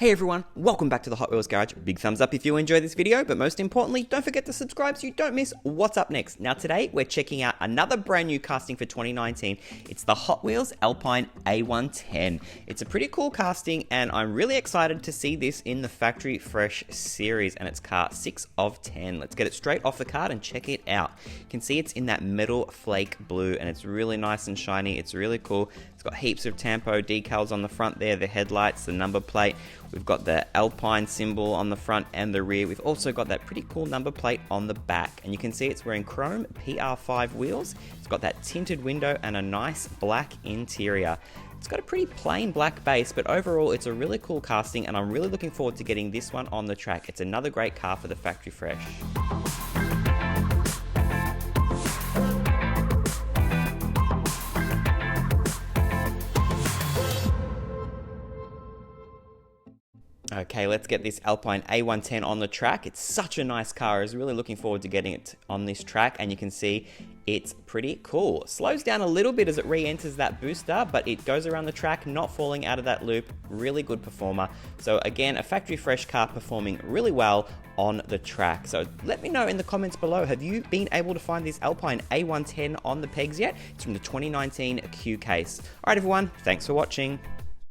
Hey everyone, welcome back to the Hot Wheels Garage. Big thumbs up if you enjoy this video, but most importantly, don't forget to subscribe so you don't miss what's up next. Now today, we're checking out another brand new casting for 2019. It's the Hot Wheels Alpine A110. It's a pretty cool casting, and I'm really excited to see this in the Factory Fresh series, and it's car 6 of 10. Let's get it straight off the card and check it out. You can see it's in that metal flake blue, and it's really nice and shiny. It's really cool. It's got heaps of Tampo decals on the front there, the headlights, the number plate. We've got the Alpine symbol on the front and the rear. We've also got that pretty cool number plate on the back. And you can see it's wearing chrome PR5 wheels. It's got that tinted window and a nice black interior. It's got a pretty plain black base, but overall it's a really cool casting, and I'm really looking forward to getting this one on the track. It's another great car for the Factory Fresh. Okay, let's get this Alpine A110 on the track. It's such a nice car. I was really looking forward to getting it on this track, and you can see it's pretty cool. Slows down a little bit as it re-enters that booster, but it goes around the track, not falling out of that loop. Really good performer. So again, a Factory Fresh car performing really well on the track. So let me know in the comments below, have you been able to find this Alpine A110 on the pegs yet? It's from the 2019 Q case. All right, everyone, thanks for watching.